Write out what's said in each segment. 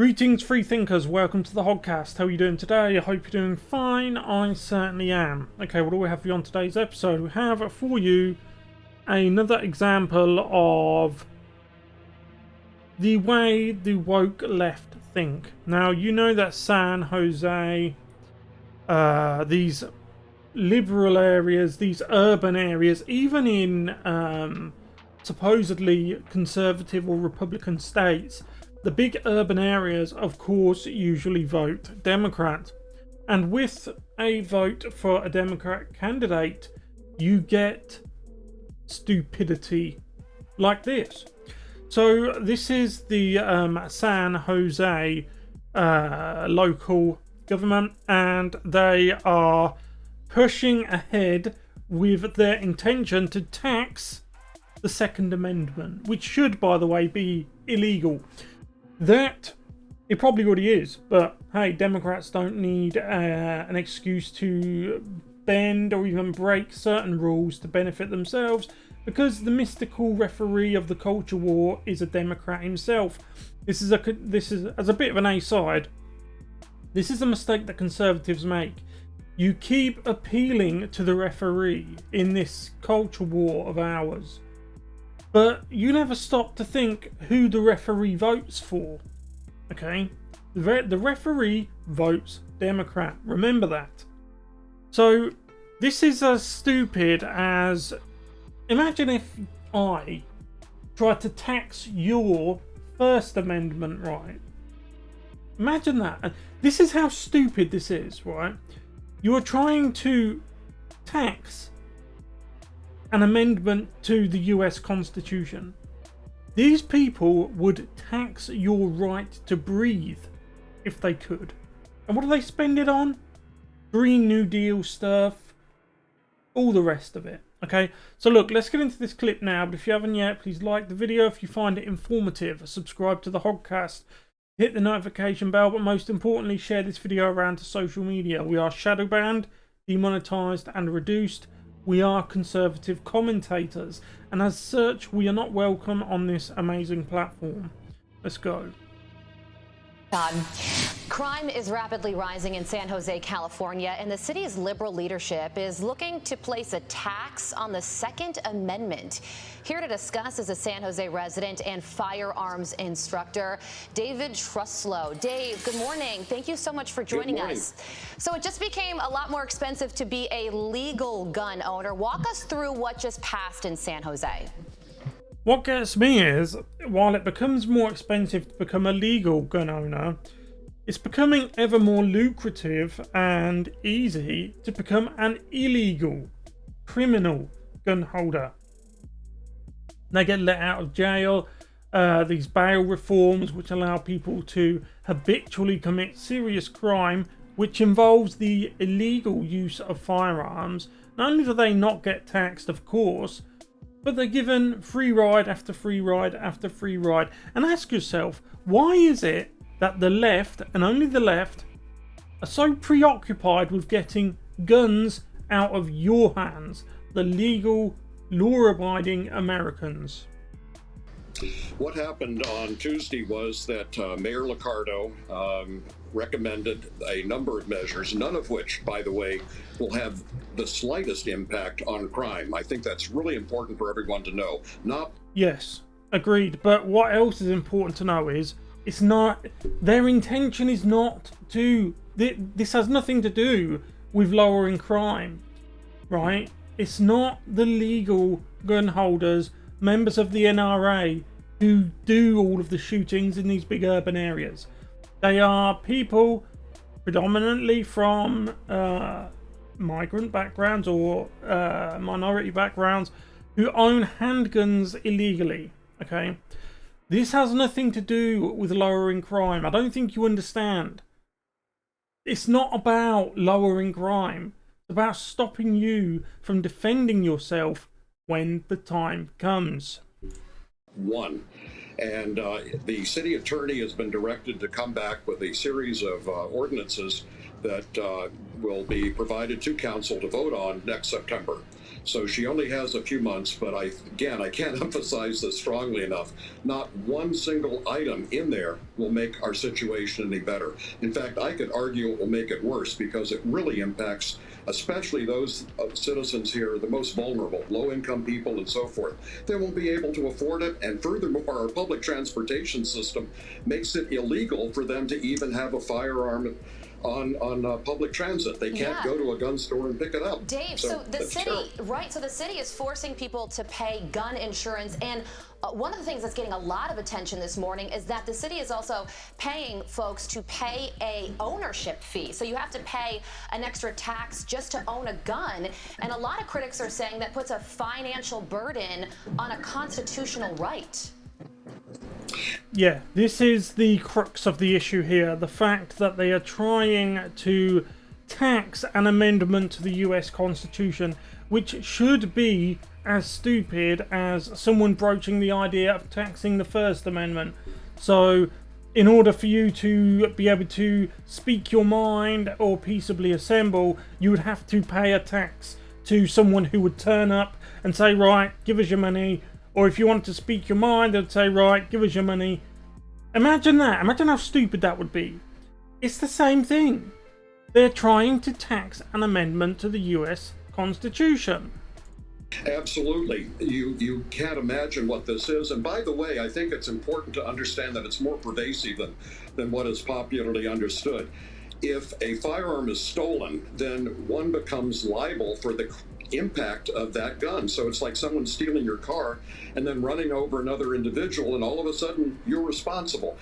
Greetings, free thinkers. Welcome to the Hoggcast. How are you doing today? I hope you're doing fine. I certainly am. Okay, what do we have for you on today's episode? We have for you another example of the way the woke left think. Now, you know that San Jose, these liberal areas, these urban areas, even in supposedly conservative or Republican states, the big urban areas, of course, usually vote Democrat. And with a vote for a Democrat candidate, you get stupidity like this. So this is the San Jose local government, and they are pushing ahead with their intention to tax the Second Amendment, which should, by the way, be illegal. That it probably already is, but hey, Democrats don't need an excuse to bend or even break certain rules to benefit themselves, because the mystical referee of the culture war is a Democrat himself. This is as a bit of an aside. This is a mistake that conservatives make. You keep appealing to the referee in this culture war of ours, but you never stop to think who the referee votes for. Okay? The referee votes Democrat. Remember that. So, this is as stupid as... Imagine if I tried to tax your First Amendment right. Imagine that. This is how stupid this is, right? You are trying to tax an amendment to the US Constitution. These people would tax your right to breathe if they could. And what do they spend it on? Green New Deal stuff, all the rest of it. Okay, so look, let's get into this clip now, but if you haven't yet, please like the video if you find it informative, subscribe to the Hoggcast, hit the notification bell, but most importantly, share this video around to social media. We are shadow banned, demonetized and reduced. We are conservative commentators, and as such, we are not welcome on this amazing platform. Let's go. Crime is rapidly rising in San Jose, California, and the city's liberal leadership is looking to place a tax on the Second Amendment. Here to discuss is a San Jose resident and firearms instructor, David Truslow. Dave, good morning. Thank you so much for joining us. So it just became a lot more expensive to be a legal gun owner. Walk us through what just passed in San Jose. What gets me is, while it becomes more expensive to become a legal gun owner, it's becoming ever more lucrative and easy to become an illegal criminal gun holder. They get let out of jail. These bail reforms, which allow people to habitually commit serious crime, which involves the illegal use of firearms. Not only do they not get taxed, of course, but they're given free ride after free ride after free ride. And ask yourself, why is it that the left, and only the left, are so preoccupied with getting guns out of your hands, the legal, law-abiding Americans? What happened on Tuesday was that Mayor Liccardo recommended a number of measures, none of which, by the way, will have the slightest impact on crime. I think that's really important for everyone to know. Yes, agreed. But what else is important to know is it's not... Their intention is not to... This has nothing to do with lowering crime, right? It's not the legal gun holders, members of the NRA, who do all of the shootings in these big urban areas. They are people predominantly from migrant backgrounds or minority backgrounds who own handguns illegally. Okay, this has nothing to do with lowering crime. I don't think you understand. It's not about lowering crime. It's about stopping you from defending yourself when the time comes. And the city attorney has been directed to come back with a series of ordinances that will be provided to council to vote on next September. So she only has a few months, but I can't emphasize this strongly enough. Not one single item in there will make our situation any better. In fact, I could argue it will make it worse because it really impacts especially those citizens here, the most vulnerable, low-income people and so forth. They won't be able to afford it, and furthermore, our public transportation system makes it illegal for them to even have a firearm on public transit. They can't go to a gun store and pick it up. Dave, so the city, right? So the city is forcing people to pay gun insurance, and one of the things that's getting a lot of attention this morning is that the city is also paying folks to pay a ownership fee. So you have to pay an extra tax just to own a gun, and a lot of critics are saying that puts a financial burden on a constitutional right. Yeah, this is the crux of the issue here. The fact that they are trying to tax an amendment to the US Constitution, which should be as stupid as someone broaching the idea of taxing the First Amendment. So, in order for you to be able to speak your mind or peaceably assemble, you would have to pay a tax to someone who would turn up and say, right, give us your money. Or if you want to speak your mind, they'd say, right, give us your money. Imagine that. Imagine how stupid that would be. It's the same thing. They're trying to tax an amendment to the US Constitution. Absolutely. You can't imagine what this is. And by the way, I think it's important to understand that it's more pervasive than what is popularly understood. If a firearm is stolen, then one becomes liable for the impact of that gun. So it's like someone stealing your car and then running over another individual, and all of a sudden you're responsible.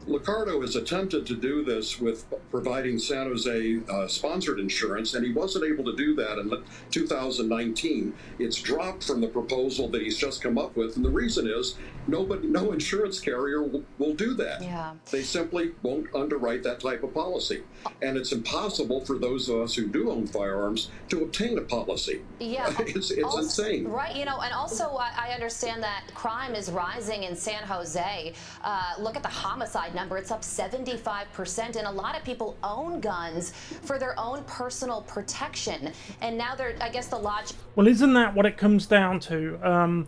Liccardo has attempted to do this with providing San Jose sponsored insurance, and he wasn't able to do that in 2019. It's dropped from the proposal that he's just come up with, and the reason is no insurance carrier will do that. Yeah. They simply won't underwrite that type of policy, and it's impossible for those of us who do own firearms to obtain a policy. Yeah, it's insane. Right, and also I understand that crime is rising in San Jose. Look at the homicide number. It's up 75%, and a lot of people own guns for their own personal protection. And now I guess the logic... Well, isn't that what it comes down to?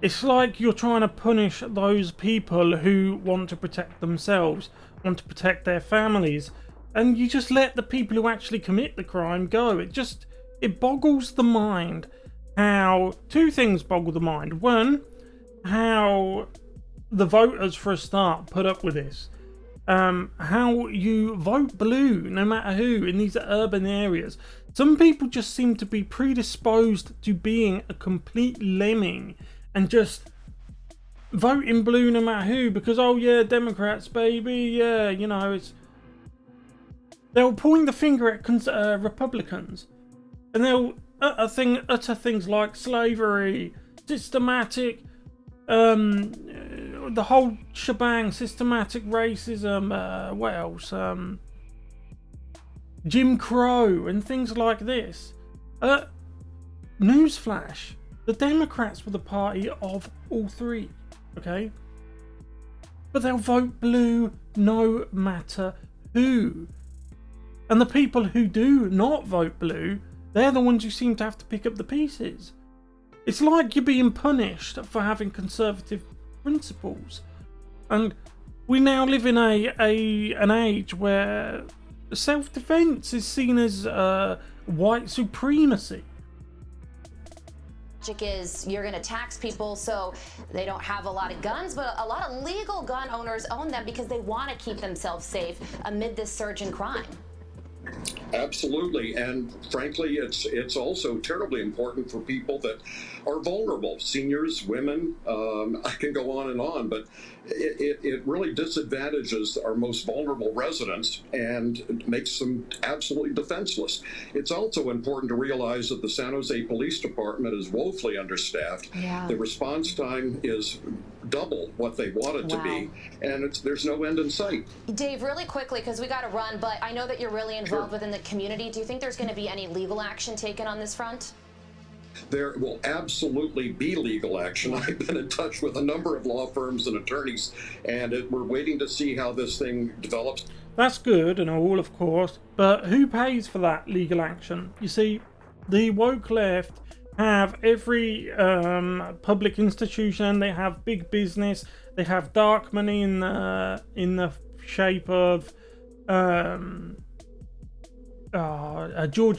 It's like you're trying to punish those people who want to protect themselves, want to protect their families, and you just let the people who actually commit the crime go. It boggles the mind how... Two things boggle the mind. One, how the voters, for a start, put up with this. How you vote blue no matter who in these urban areas. Some people just seem to be predisposed to being a complete lemming and just voting blue no matter who because, oh yeah, Democrats, baby, yeah, they'll point the finger at Republicans, and they'll utter things like slavery, systematic, the whole shebang, systematic racism, what else? Jim Crow and things like this. Newsflash, the Democrats were the party of all three, okay? But they'll vote blue no matter who. And the people who do not vote blue, they're the ones who seem to have to pick up the pieces. It's like you're being punished for having conservative principles. And we now live in an age where self-defense is seen as white supremacy. Is you're going to tax people so they don't have a lot of guns, but a lot of legal gun owners own them because they want to keep themselves safe amid this surge in crime. Absolutely, and frankly, it's also terribly important for people that are vulnerable, seniors, women. I can go on and on, but it really disadvantages our most vulnerable residents and makes them absolutely defenseless. It's also important to realize that the San Jose Police Department is woefully understaffed. Yeah. The response time is double what they want it to be, and there's no end in sight. Dave, really quickly, because we got to run, but I know that you're really involved within the community. Do you think there's going to be any legal action taken on this front? There will absolutely be legal action. I've been in touch with a number of law firms and attorneys, and we're waiting to see how this thing develops. That's good and all, of course, but who pays for that legal action? You see, the woke left have every public institution, they have big business, they have dark money in the shape of George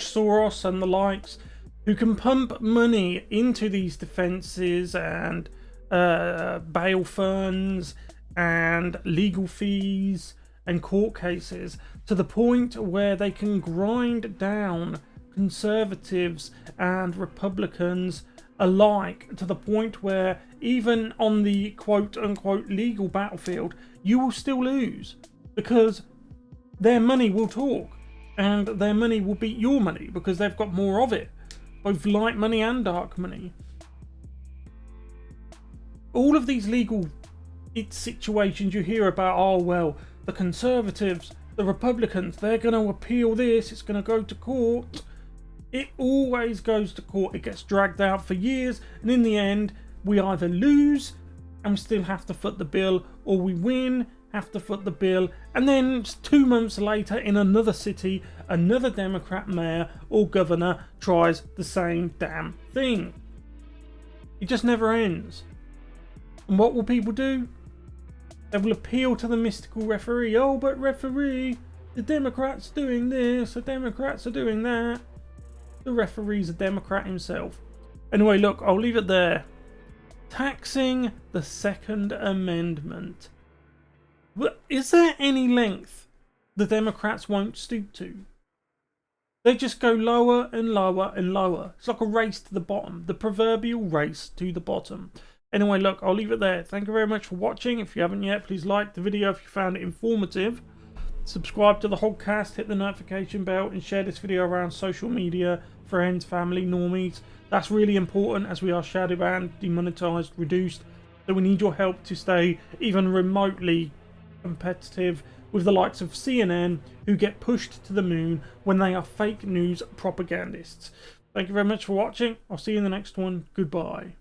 Soros and the likes, who can pump money into these defenses and bail funds and legal fees and court cases to the point where they can grind down conservatives and Republicans alike, to the point where even on the quote-unquote legal battlefield you will still lose, because their money will talk and their money will beat your money because they've got more of it, both light money and dark money. All of these legal situations you hear about, oh well, the conservatives, the Republicans, they're going to appeal this, it's going to go to court. It always goes to court, it gets dragged out for years, and in the end we either lose and we still have to foot the bill, or we win, have to foot the bill, and then 2 months later in another city, another Democrat mayor or governor tries the same damn thing. It just never ends. And what will people do? They will appeal to the mystical referee. Oh, but referee, the Democrats doing this, the Democrats are doing that. The referee's a Democrat himself. Anyway, look, I'll leave it there. Taxing the Second Amendment. Is there any length the Democrats won't stoop to? They just go lower and lower and lower. It's like a race to the bottom. The proverbial race to the bottom. Anyway, look, I'll leave it there. Thank you very much for watching. If you haven't yet, please like the video if you found it informative. Subscribe to the Hoggcast, hit the notification bell, and share this video around social media, friends, family, normies. That's really important as we are shadow banned, demonetized, reduced. So we need your help to stay even remotely competitive with the likes of CNN, who get pushed to the moon when they are fake news propagandists. Thank you very much for watching. I'll see you in the next one. Goodbye.